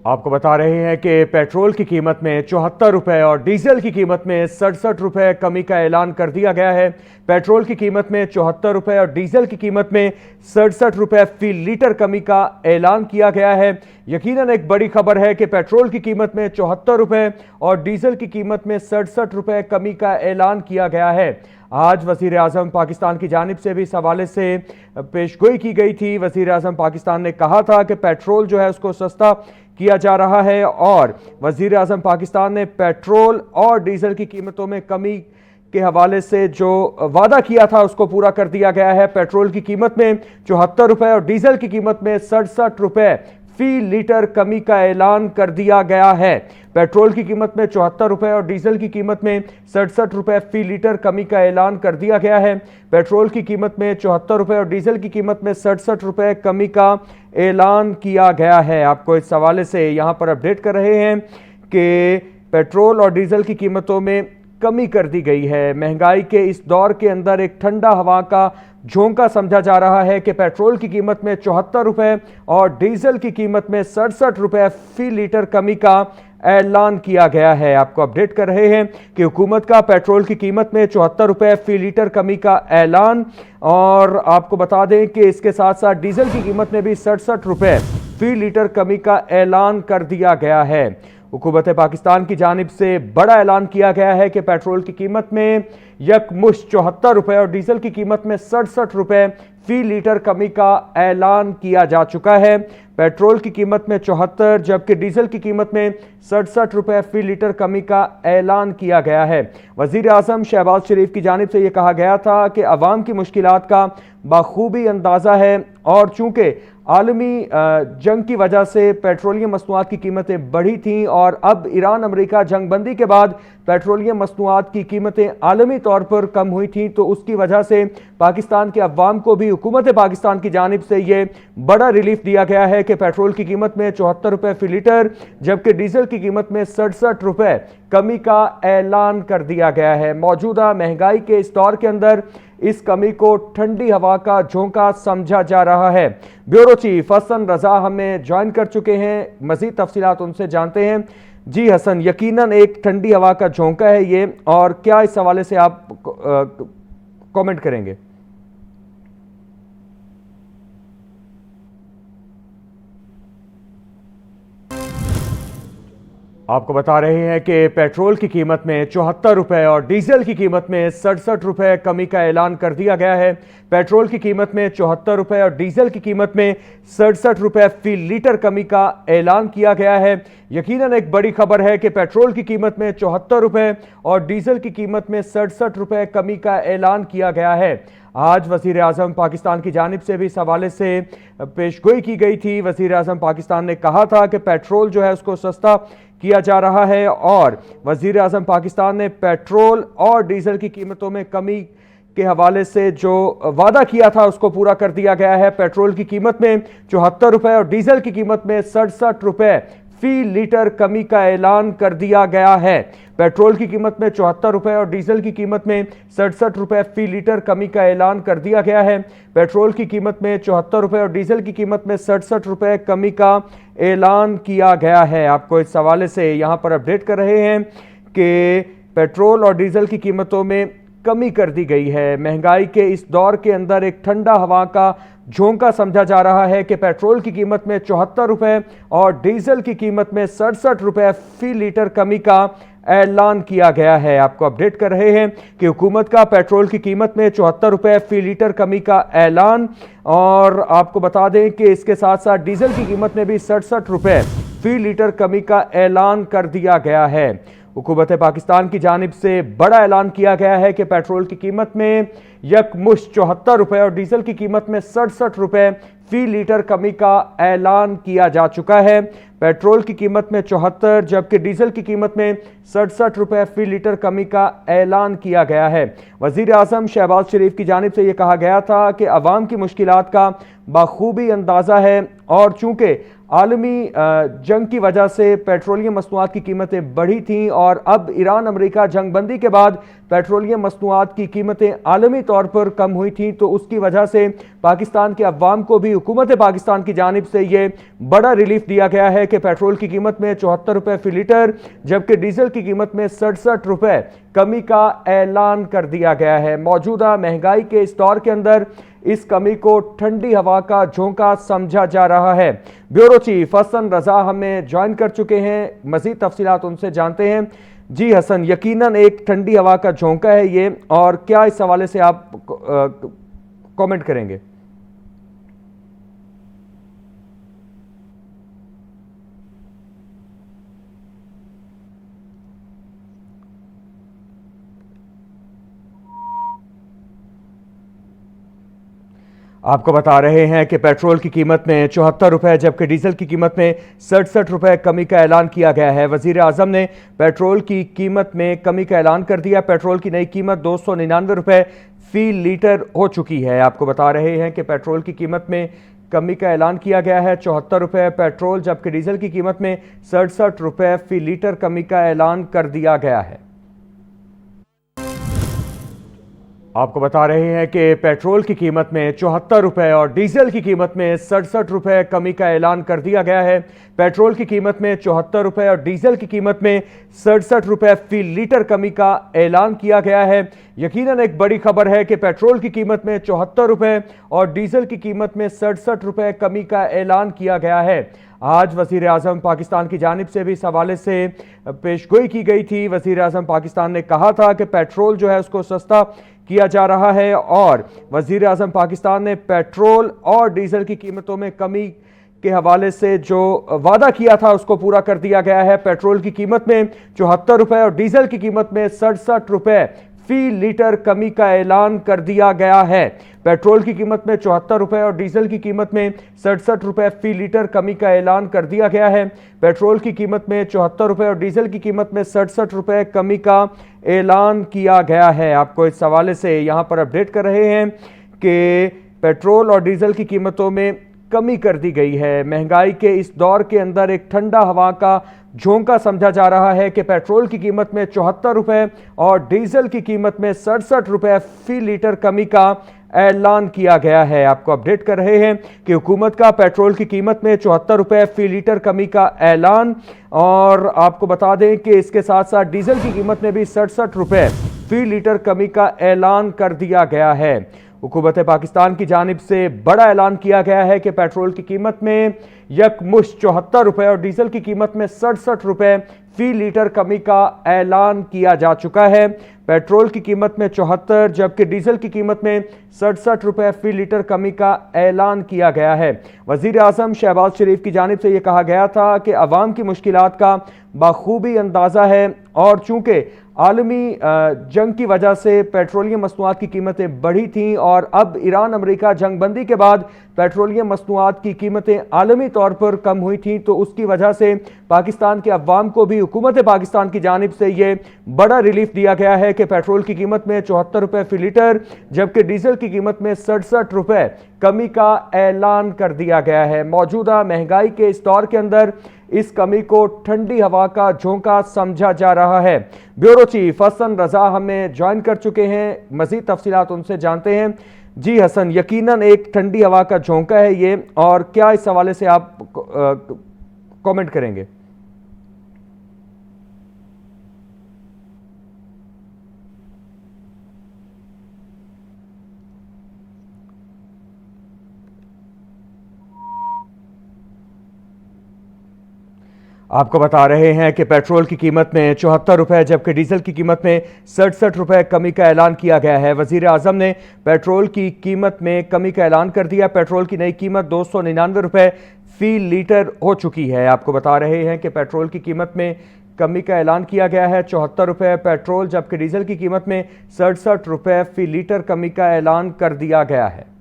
आपको बता रहे हैं कि पेट्रोल की कीमत में 74 रुपए और डीजल की कीमत में 67 रुपए कमी का ऐलान कर दिया गया है। पेट्रोल की कीमत में 74 रुपए और डीजल की कीमत में 67 रुपए फी लीटर कमी का ऐलान किया गया है। यकीनन एक बड़ी खबर है कि पेट्रोल की कीमत में 74 रुपए और डीजल की कीमत में 67 रुपए कमी का ऐलान किया गया है। आज वज़ीर आज़म पाकिस्तान की जानिब से भी इस हवाले से पेशगोई की गई थी। वज़ीर आज़म पाकिस्तान ने कहा था कि पेट्रोल जो है उसको सस्ता किया जा रहा है और वज़ीर आज़म पाकिस्तान ने पेट्रोल और डीजल की कीमतों में कमी के हवाले से जो वादा किया था उसको पूरा कर दिया गया है। पेट्रोल की कीमत में 74 रुपए और डीजल की कीमत में 67 रुपए फी लीटर कमी का ऐलान कर दिया गया है। पेट्रोल की कीमत में 74 रुपए और डीजल की कीमत में 67 रुपए फी लीटर कमी का ऐलान कर दिया गया है। पेट्रोल की कीमत में 74 रुपए और डीजल की कीमत में 67 रुपए कमी का ऐलान किया गया है। आपको इस हवाले से यहाँ पर अपडेट कर रहे हैं कि पेट्रोल और डीजल की कीमतों में कमी कर दी गई है। महंगाई के इस दौर के अंदर एक ठंडा हवा का झोंका समझा जा रहा है कि पेट्रोल की कीमत में 74 रुपए और डीजल की कीमत में 67 रुपए फी लीटर कमी का ऐलान किया गया है। आपको अपडेट कर रहे हैं कि हुकूमत का पेट्रोल की कीमत में 74 रुपए फी लीटर कमी का ऐलान, और आपको बता दें कि इसके साथ साथ डीजल की कीमत में भी 67 रुपए फी लीटर कमी का ऐलान कर दिया गया है। हुकूमत पाकिस्तान की जानिब से बड़ा ऐलान किया गया है कि पेट्रोल की कीमत में यकमुश्त 74 रुपए और डीजल की कीमत में 67 रुपए फी लीटर कमी का ऐलान किया जा चुका है। पेट्रोल की कीमत में 74 जबकि डीजल की कीमत में 67 रुपए फी लीटर कमी का ऐलान किया गया है। वज़ीर आज़म शहबाज शरीफ की जानिब से यह कहा गया था कि अवाम की मुश्किलात का बखूबी अंदाज़ा है और चूँकि आलमी जंग की वजह से पेट्रोलियम मसनूआत की कीमतें बढ़ी थीं और अब ईरान अमेरिका जंगबंदी के बाद पेट्रोलियम मसनूआत की कीमतें आलमी तौर पर कम हुई थीं, तो उसकी वजह से पाकिस्तान के अवाम को भी हुकूमत पाकिस्तान की जानिब से ये बड़ा रिलीफ दिया गया है कि पेट्रोल की कीमत में 74 रुपए फी लीटर जबकि डीजल की कीमत में 67 रुपए कमी का ऐलान कर दिया गया है। मौजूदा महंगाई के इस दौर के अंदर इस कमी को ठंडी हवा का झोंका समझा जा रहा है। ब्यूरो चीफ हसन रजा हमें ज्वाइन कर चुके हैं, मजीद तफसीलात उनसे जानते हैं। जी हसन, यकीनन एक ठंडी हवा का झोंका है ये, और क्या इस हवाले से आप कमेंट करेंगे? आपको बता रहे हैं कि पेट्रोल की कीमत में 74 रुपए और डीजल की कीमत में 67 रुपए कमी का ऐलान कर दिया गया है। पेट्रोल की कीमत में 74 रुपए और डीजल की कीमत में 67 रुपए फी लीटर कमी का ऐलान किया गया है। यकीनन एक बड़ी खबर है कि पेट्रोल की कीमत में 74 रुपए और डीजल की कीमत में 67 रुपए कमी का ऐलान किया गया है। आज वज़ीर आज़म पाकिस्तान की जानिब से भी इस हवाले से पेशगोई की गई थी। वज़ीर आज़म पाकिस्तान ने कहा था कि पेट्रोल जो है उसको सस्ता किया जा रहा है और वज़ीर आज़म पाकिस्तान ने पेट्रोल और डीजल की कीमतों में कमी के हवाले से जो वादा किया था उसको पूरा कर दिया गया है। पेट्रोल की कीमत में 74 रुपए और डीजल की कीमत में 67 रुपए फी लीटर कमी का ऐलान कर दिया गया है। पेट्रोल की कीमत में 74 रुपए और डीजल की कीमत में 67 रुपए फी लीटर कमी का ऐलान कर दिया गया है। पेट्रोल की कीमत में 74 रुपए और डीजल की कीमत में 67 रुपए कमी का ऐलान किया गया है। आपको इस हवाले से यहाँ पर अपडेट कर रहे हैं कि पेट्रोल और डीजल की कीमतों में कमी कर दी गई है। महंगाई के इस दौर के अंदर एक ठंडा हवा का झोंका समझा जा रहा है कि पेट्रोल की कीमत में 74 रुपए और डीजल की कीमत में 67 रुपए फी लीटर कमी का ऐलान किया गया है। आपको अपडेट कर रहे हैं कि हुकूमत का पेट्रोल की कीमत में 74 रुपए फी लीटर कमी का ऐलान, और आपको बता दें कि इसके साथ साथ डीजल की कीमत में भी 67 रुपए फी लीटर कमी का ऐलान कर दिया गया है। हुकूमत पाकिस्तान की जानिब से बड़ा ऐलान किया गया है कि पेट्रोल की कीमत में यकमुश्त 74 रुपए और डीजल की कीमत में 67 रुपए फी लीटर कमी का ऐलान किया जा चुका है। पेट्रोल की कीमत में 74 जबकि डीजल की कीमत में 67 रुपए फी लीटर कमी का ऐलान किया गया है। वज़ीर आज़म शहबाज शरीफ की जानिब से यह कहा गया था कि अवाम की मुश्किलात का बखूबी अंदाज़ा है और चूँकि आलमी जंग की वजह से पेट्रोलियम मसनूआत की कीमतें बढ़ी थीं और अब ईरान अमेरिका जंगबंदी के बाद पेट्रोलियम मसनूआत की कीमतें आलमी तौर पर कम हुई थीं, तो उसकी वजह से पाकिस्तान के अवाम को भी हुकूमत पाकिस्तान की जानिब से ये बड़ा रिलीफ दिया गया है कि पेट्रोल की कीमत में 74 रुपये फी लीटर जबकि डीजल की कीमत में 67 रुपये कमी का ऐलान कर दिया गया है। मौजूदा महंगाई के इस दौर के अंदर इस कमी को ठंडी हवा का झोंका समझा जा रहा है। ब्यूरो चीफ हसन रजा हमें ज्वाइन कर चुके हैं, मजीद तफसीलात उनसे जानते हैं। जी हसन, यकीनन एक ठंडी हवा का झोंका है ये, और क्या इस हवाले से आप कमेंट करेंगे? आपको बता रहे हैं कि पेट्रोल की कीमत में 74 रुपये जबकि डीजल की कीमत में 67 रुपये कमी का ऐलान किया गया है। वजीर आजम ने पेट्रोल की कीमत में कमी का ऐलान कर दिया। पेट्रोल की नई कीमत 299 रुपये फी लीटर हो चुकी है। आपको बता रहे हैं कि पेट्रोल की कीमत में कमी का ऐलान किया गया है। 74 रुपये पेट्रोल जबकि डीजल की कीमत में 67 रुपये फी लीटर कमी का ऐलान कर दिया गया है। आपको बता रहे हैं कि पेट्रोल की कीमत में 74 रुपये और डीजल की कीमत में 67 रुपये कमी का ऐलान कर दिया गया है। पेट्रोल की कीमत में 74 रुपये और डीजल की कीमत में 67 रुपये फी लीटर कमी का ऐलान किया गया है। यकीनन एक बड़ी खबर है कि पेट्रोल की कीमत में 74 रुपये और डीजल की कीमत में 67 रुपये कमी का ऐलान किया गया है। आज वज़ीर आज़म पाकिस्तान की जानिब से भी इस हवाले से पेशगोई की गई थी। वज़ीर आज़म पाकिस्तान ने कहा था कि पेट्रोल जो है उसको सस्ता किया जा रहा है और वज़ीर आज़म पाकिस्तान ने पेट्रोल और डीजल की कीमतों में कमी के हवाले से जो वादा किया था उसको पूरा कर दिया गया है। पेट्रोल की कीमत में 74 रुपये और डीजल की कीमत में 67 रुपये फी लीटर कमी का ऐलान कर दिया गया है। पेट्रोल की कीमत में 74 रुपये और डीजल की कीमत में 67 रुपये फी लीटर कमी का ऐलान कर दिया गया है। पेट्रोल की कीमत में 74 रुपये और डीजल की कीमत में 67 रुपये कमी का ऐलान किया गया है। आपको इस हवाले से यहाँ पर अपडेट कर रहे हैं कि पेट्रोल और डीजल की कीमतों में कमी कर दी गई है। महंगाई के इस दौर के अंदर एक ठंडा हवा का झोंका समझा जा रहा है कि पेट्रोल की कीमत में 74 रुपये और डीजल की कीमत में 67 रुपये फी लीटर कमी का ऐलान किया गया है। आपको अपडेट कर रहे हैं कि हुकूमत का पेट्रोल की कीमत में 74 रुपये फी लीटर कमी का ऐलान, और आपको बता दें कि इसके साथ साथ डीजल की कीमत में भी 67 रुपये फी लीटर कमी का ऐलान कर दिया गया है। हुकूमत पाकिस्तान की जानिब से बड़ा ऐलान किया गया है कि पेट्रोल की कीमत में यकमुश्त 74 रुपये और डीजल की कीमत में 67 रुपये फी लीटर कमी का ऐलान किया जा चुका है। पेट्रोल की कीमत में 74 जबकि डीजल की कीमत में 67 रुपये फी लीटर कमी का ऐलान किया गया है। वज़ीर आज़म शहबाज शरीफ की जानिब से यह कहा गया था कि अवाम की मुश्किलात का बखूबी अंदाज़ा है और चूँकि आलमी जंग की वजह से पेट्रोलियम मसनूआत की कीमतें बढ़ी थीं और अब ईरान अमेरिका जंगबंदी के बाद पेट्रोलियम मसनूआत की कीमतें आलमी तौर पर कम हुई थीं, तो उसकी वजह से पाकिस्तान के अवाम को भी हुकूमत पाकिस्तान की जानिब से ये बड़ा रिलीफ दिया गया है कि पेट्रोल की कीमत में 74 रुपये फी लीटर जबकि डीजल की कीमत में 67 रुपये कमी का ऐलान कर दिया गया है। मौजूदा महंगाई के इस दौर के अंदर इस कमी को ठंडी हवा का झोंका समझा जा रहा है। ब्यूरो चीफ हसन रजा हमें ज्वाइन कर चुके हैं, मजीद तफसीलात उनसे जानते हैं। जी हसन, यकीनन एक ठंडी हवा का झोंका है ये, और क्या इस हवाले से आप कमेंट करेंगे? आपको बता रहे हैं कि पेट्रोल की कीमत में 74 रुपये जबकि डीजल की कीमत में 67 रुपये कमी का ऐलान किया गया है। वज़ीर आज़म ने पेट्रोल की कीमत में कमी का ऐलान कर दिया। पेट्रोल की नई कीमत 299 रुपये फी लीटर हो चुकी है। आपको बता रहे हैं कि पेट्रोल की कीमत में कमी का ऐलान किया गया है। 74 रुपये पेट्रोल जबकि डीजल की कीमत में 67 रुपये फी लीटर कमी का ऐलान कर दिया गया है।